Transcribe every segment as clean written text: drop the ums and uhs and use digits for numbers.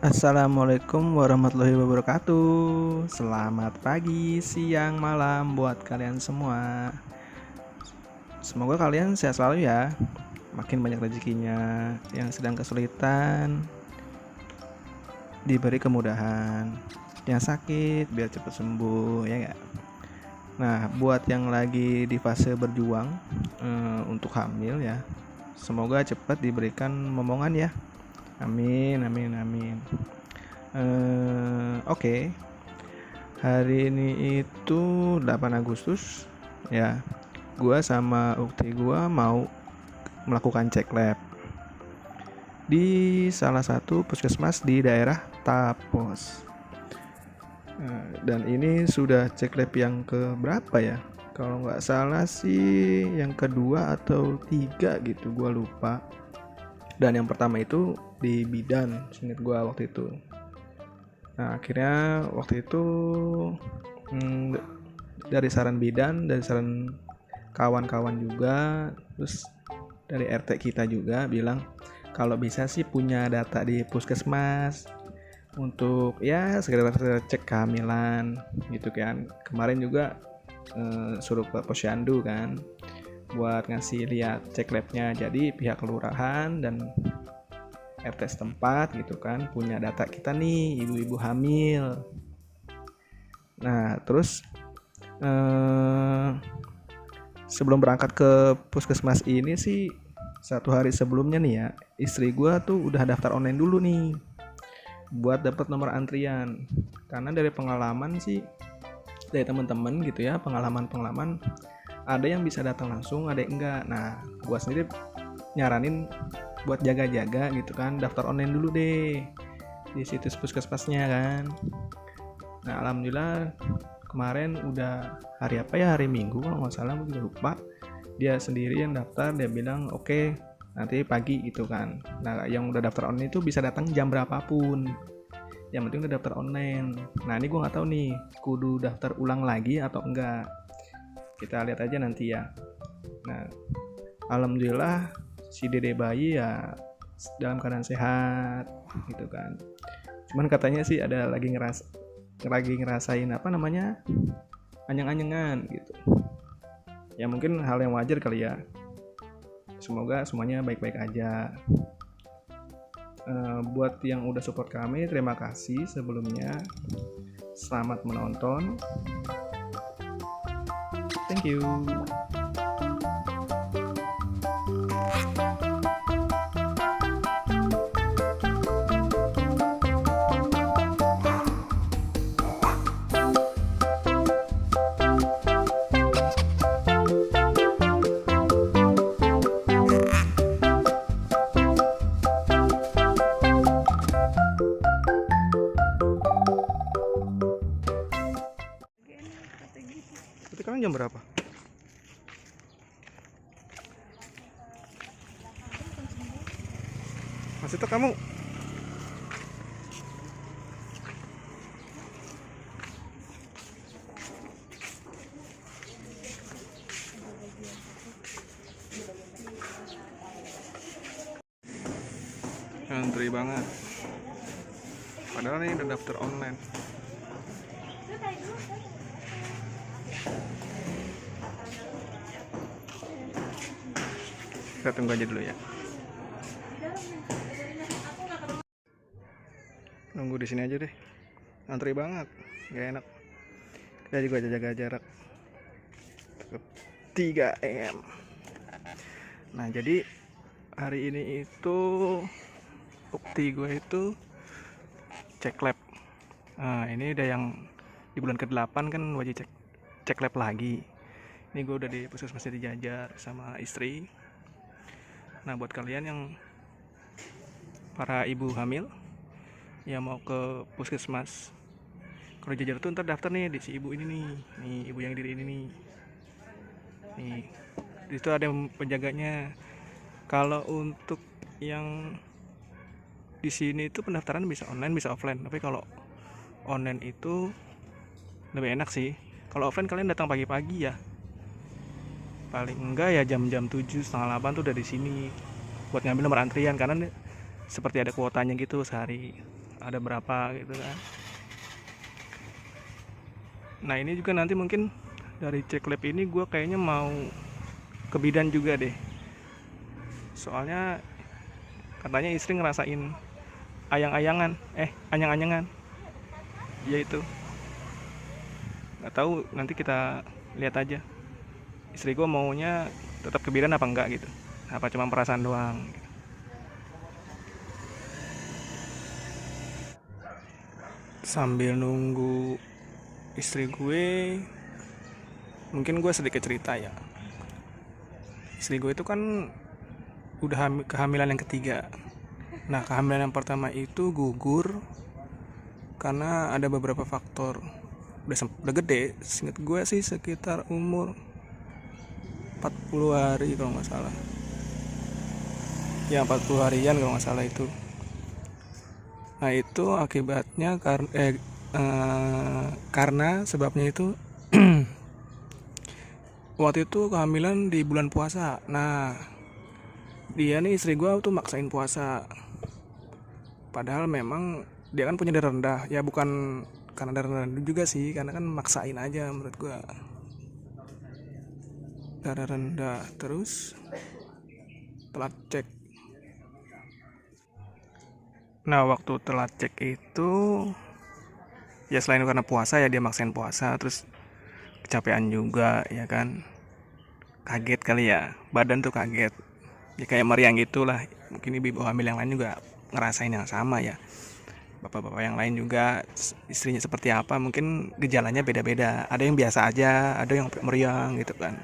Assalamualaikum warahmatullahi wabarakatuh. Selamat pagi, siang, malam buat kalian semua. Semoga kalian sehat selalu ya. Makin banyak rezekinya. Yang sedang kesulitan diberi kemudahan. Yang sakit biar cepat sembuh, ya nggak? Nah, buat yang lagi di fase berjuang untuk hamil ya, semoga cepat diberikan momongan ya. Amin, amin, amin. Oke. Hari ini itu 8 Agustus ya. Gua sama ukti gua mau melakukan cek lab di salah satu puskesmas di daerah Tapos. Dan ini sudah cek lab yang ke berapa ya? Kalau nggak salah sih yang kedua atau tiga gitu, gua lupa. Dan yang pertama itu di bidan, seingat gua waktu itu. Nah, akhirnya waktu itu dari saran bidan, dari saran kawan-kawan juga, terus dari RT kita juga bilang kalau bisa sih punya data di puskesmas untuk ya sekedar cek kehamilan gitu kan. Kemarin juga suruh ke posyandu kan buat ngasih lihat cek labnya. Jadi pihak kelurahan dan RT setempat gitu kan punya data kita nih ibu-ibu hamil. Nah terus sebelum berangkat ke puskesmas ini sih satu hari sebelumnya nih ya, istri gue tuh udah daftar online dulu nih buat dapat nomor antrian. Karena dari pengalaman sih dari teman-teman gitu ya, pengalaman ada yang bisa datang langsung, ada yang enggak. Nah gue sendiri nyaranin buat jaga-jaga gitu kan, daftar online dulu deh di situs puskesmasnya kan. Nah alhamdulillah kemarin udah hari apa ya, hari Minggu kalau nggak salah, gue juga lupa. Dia sendiri yang daftar, dia bilang oke, nanti pagi gitu kan. Nah yang udah daftar online itu bisa datang jam berapapun, yang penting udah daftar online. Nah ini gue nggak tahu nih kudu daftar ulang lagi atau enggak, kita lihat aja nanti ya. Nah alhamdulillah si dede bayi ya dalam keadaan sehat gitu kan. Cuman katanya sih ada lagi ngerasain apa namanya, anyang-anyangan gitu ya, mungkin hal yang wajar kali ya. Semoga semuanya baik-baik aja. Buat yang udah support kami, terima kasih sebelumnya. Selamat menonton, thank you. Sekarang jam berapa? Masih tuh kamu? Antri banget. Padahal ini udah daftar online. Kita tunggu aja dulu ya. Nunggu di sini aja deh. Antri banget, gak enak. Kita juga jaga jarak 3 m. Nah jadi hari ini itu ukti gue itu cek lab. Nah ini udah yang di bulan ke-8 kan wajib cek lab lagi. Ini gue udah di puskesmas di Jajar sama istri. Nah buat kalian yang para ibu hamil yang mau ke puskesmas kalau Jajar tuh ntar daftar nih di si ibu ini nih ibu yang diri ini nih. Di situ ada penjaganya. Kalau untuk yang di sini itu pendaftaran bisa online bisa offline, tapi kalau online itu lebih enak sih. Kalau offline kalian datang pagi-pagi ya, paling enggak ya jam-jam 7 setengah 8 tuh udah di sini buat ngambil nomor antrian, karena seperti ada kuotanya gitu sehari. ada berapa gitu kan. Nah ini juga nanti mungkin dari cek lab ini gue kayaknya mau ke bidan juga deh, soalnya katanya istri ngerasain anyang-anyangan ya itu. Nggak tahu, nanti kita lihat aja istri gue maunya tetap ke bidan apa enggak gitu, apa cuma perasaan doang. Sambil nunggu istri gue, mungkin gue sedikit cerita ya. Istri gue itu kan udah kehamilan yang ketiga. Nah kehamilan yang pertama itu gugur karena ada beberapa faktor. Udah gede, seinget gue sih sekitar umur 40 hari kalau nggak salah. Ya 40 harian kalau nggak salah itu. Nah itu akibatnya karena sebabnya itu waktu itu kehamilan di bulan puasa. Nah dia nih, istri gue tuh maksain puasa, padahal memang dia kan punya darah rendah. Ya bukan karena darah rendah juga sih, karena kan maksain aja menurut gue. Darah rendah, terus telat cek. Nah waktu telat cek itu ya selain karena puasa ya dia maksain puasa, terus kecapean juga ya kan, kaget kali ya, badan tuh kaget ya, kayak meriang gitulah. Mungkin ibu hamil yang lain juga ngerasain yang sama ya, bapak-bapak yang lain juga istrinya seperti apa, mungkin gejalanya beda-beda, ada yang biasa aja, ada yang meriang gitu kan.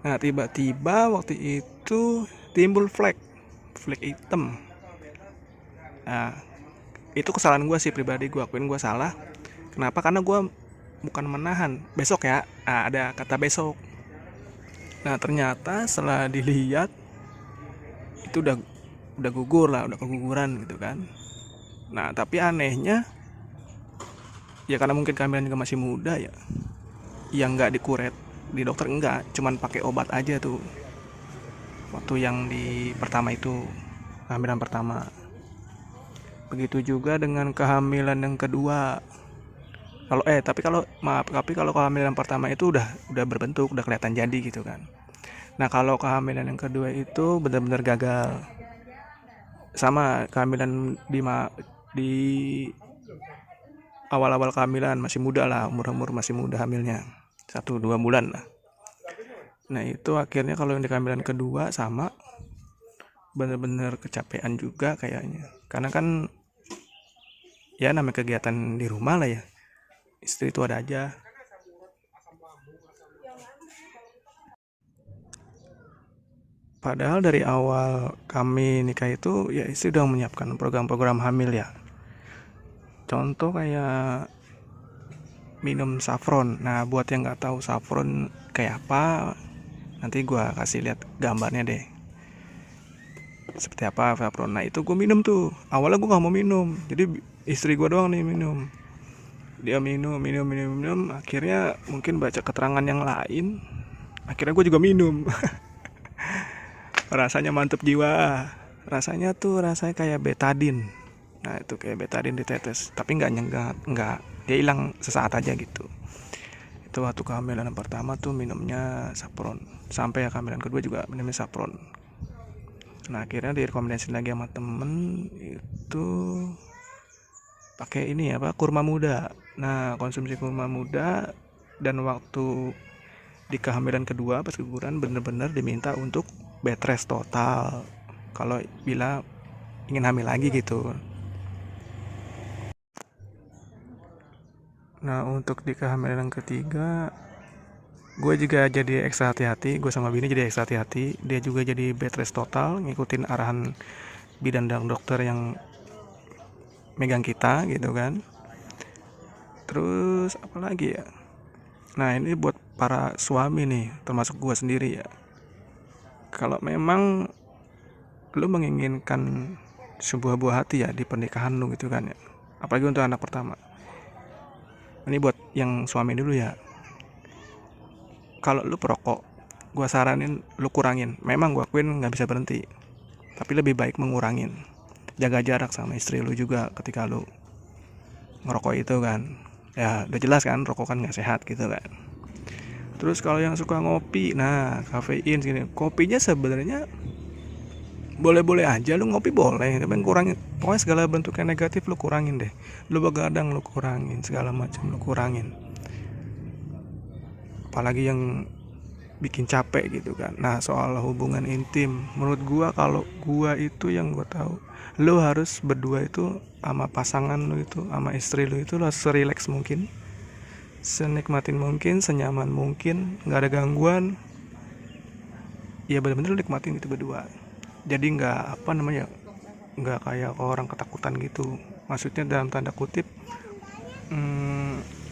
Nah tiba-tiba waktu itu timbul flek hitam. Nah itu kesalahan gue sih pribadi, gue akuin gue salah. Kenapa? Karena gue bukan menahan besok ya, ada kata besok. Nah ternyata setelah dilihat itu udah gugur lah, udah keguguran gitu kan. Nah tapi anehnya ya karena mungkin kehamilan juga masih muda ya, yang nggak dikuret di dokter, enggak, cuman pakai obat aja tuh waktu yang di pertama itu, kehamilan pertama. Begitu juga dengan kehamilan yang kedua. Tapi kalau kehamilan pertama itu udah berbentuk, udah kelihatan jadi gitu kan. Nah kalau kehamilan yang kedua itu benar-benar gagal. Sama kehamilan di awal-awal kehamilan masih muda lah, umur masih muda hamilnya 1-2 bulan lah. Nah itu akhirnya kalau yang di kehamilan kedua sama, benar-benar kecapean juga kayaknya, karena kan ya namanya kegiatan di rumah lah ya, istri itu ada aja. Padahal dari awal kami nikah itu ya istri udah menyiapkan program-program hamil ya. Contoh kayak minum saffron. Nah buat yang nggak tahu saffron kayak apa, nanti gue kasih lihat gambarnya deh. Seperti apa saffron. Nah itu gue minum tuh. Awalnya gue nggak mau minum. Jadi istri gue doang nih minum. Dia minum. Akhirnya mungkin baca keterangan yang lain. Akhirnya gue juga minum. Rasanya mantep jiwa. Rasanya kayak betadin. Nah itu kayak betadin ditetes, tapi nggak nyengat, nggak, dia hilang sesaat aja gitu. Itu waktu kehamilan pertama tuh minumnya saffron, sampai ya kehamilan kedua juga minumnya saffron. Nah akhirnya direkomendasi lagi sama temen itu pakai ini apa, kurma muda. Nah konsumsi kurma muda, dan waktu di kehamilan kedua pas keguguran bener-bener diminta untuk bed rest total kalau bila ingin hamil lagi gitu. Nah untuk di kehamilan yang ketiga gue juga jadi ekstra hati-hati, gue sama bini jadi ekstra hati-hati. Dia juga jadi bed rest total, ngikutin arahan bidan dan dokter yang megang kita gitu kan. Terus apa lagi ya, nah ini buat para suami nih, termasuk gue sendiri ya, kalau memang lu menginginkan sebuah buah hati ya di pernikahan lu gitu kan ya, apalagi untuk anak pertama. Ini buat yang suami dulu ya. Kalau lu perokok, gue saranin lu kurangin. Memang gue akuin nggak bisa berhenti, tapi lebih baik mengurangin. jaga jarak sama istri lu juga ketika lu ngerokok itu kan. Ya udah jelas kan rokok kan nggak sehat gitu kan. Terus kalau yang suka ngopi, nah kafein sini, kopinya sebenarnya boleh-boleh aja lu ngopi boleh, tapi kurangin, pokoknya segala bentuk yang negatif lu kurangin deh. Lu begadang lu kurangin, segala macam lu kurangin. Apalagi yang bikin capek gitu kan. Nah soal hubungan intim, menurut gua kalau gua itu yang gua tahu, lu harus berdua itu sama pasangan lu itu, sama istri lu itu lu harus serileks mungkin, senikmatin mungkin, senyaman mungkin, nggak ada gangguan. Ya benar-benar lu nikmatin gitu berdua. Jadi nggak apa namanya, nggak kayak orang ketakutan gitu. Maksudnya dalam tanda kutip,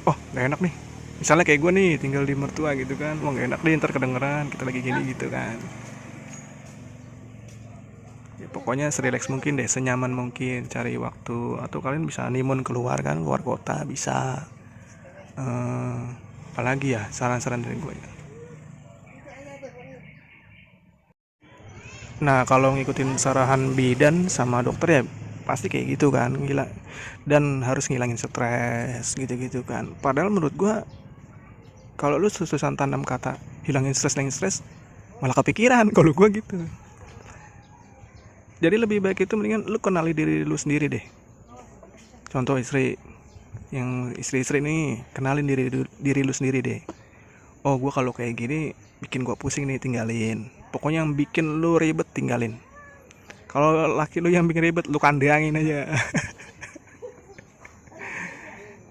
oh nggak enak nih. Misalnya kayak gue nih tinggal di mertua gitu kan, wah nggak enak deh ntar kedengeran kita lagi gini gitu kan. Ya, pokoknya serileks mungkin deh, senyaman mungkin, cari waktu atau kalian bisa honeymoon keluar kan, keluar kota bisa. Eh, Apalagi ya saran-saran dari gue ya. Nah kalau ngikutin sarahan bidan sama dokter ya pasti kayak gitu kan, gila. Dan harus ngilangin stres gitu-gitu kan. Padahal menurut gua kalau lu sususan tanam kata hilangin stres malah kepikiran kalau gua gitu. Jadi lebih baik itu mendingan lu kenali diri lu sendiri deh. Contoh istri, yang istri-istri nih kenalin diri lu sendiri deh. Oh gua kalau kayak gini bikin gua pusing nih, tinggalin. Pokoknya yang bikin lu ribet tinggalin. Kalau laki lu yang bikin ribet lu kandangin aja.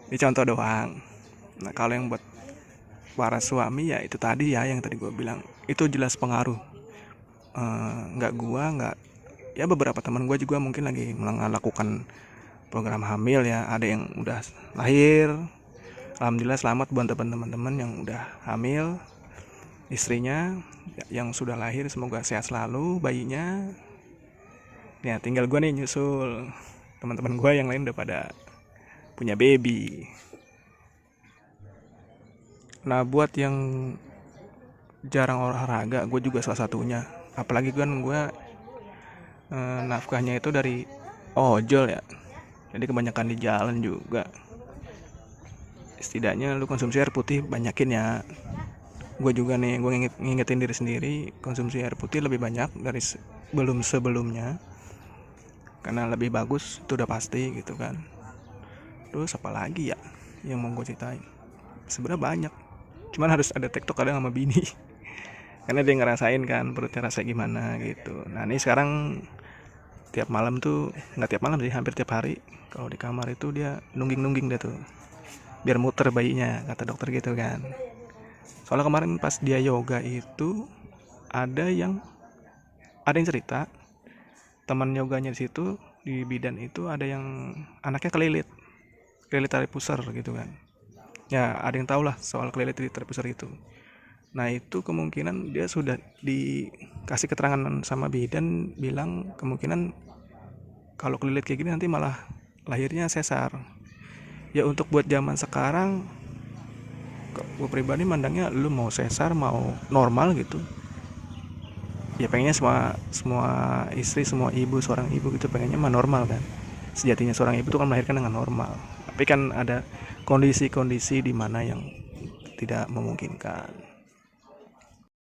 Ini contoh doang. Nah kalau yang buat para suami ya itu tadi ya yang tadi gue bilang itu jelas pengaruh. Nggak gua nggak, ya beberapa teman gue juga mungkin lagi melakukan program hamil ya, ada yang udah lahir. Alhamdulillah selamat buat teman-teman yang udah hamil, istrinya yang sudah lahir semoga sehat selalu bayinya. Ya tinggal gue nih nyusul, teman-teman gue yang lain udah pada punya baby. Nah buat yang jarang olahraga, gue juga salah satunya. Apalagi kan gue nafkahnya itu dari ojol ya, jadi kebanyakan di jalan juga. Setidaknya lu konsumsi air putih banyakin ya. Gue juga nih, gue ngingetin diri sendiri konsumsi air putih lebih banyak dari sebelumnya, karena lebih bagus itu udah pasti gitu kan. Terus apa lagi ya yang mau gue ceritain, sebenarnya banyak, cuman harus ada tektok kadang sama bini karena dia ngerasain kan perutnya rasa gimana gitu. Nah ini sekarang tiap malam tuh, nggak tiap malam sih, hampir tiap hari kalau di kamar itu dia nungging deh tuh biar muter bayinya kata dokter gitu kan. Soalnya kemarin pas dia yoga itu ada yang cerita teman yoganya di situ di bidan itu ada yang anaknya kelilit tali pusar gitu kan. Ya ada yang tahu lah soal kelilit tali pusar itu. Nah itu kemungkinan dia sudah dikasih keterangan sama bidan, bilang kemungkinan kalau kelilit kayak gini nanti malah lahirnya sesar. Ya untuk buat zaman sekarang gue pribadi mandangnya lu mau sesar mau normal gitu ya pengennya semua istri, semua ibu, seorang ibu gitu pengennya mah normal kan. Sejatinya seorang ibu itu kan melahirkan dengan normal, tapi kan ada kondisi-kondisi di mana yang tidak memungkinkan.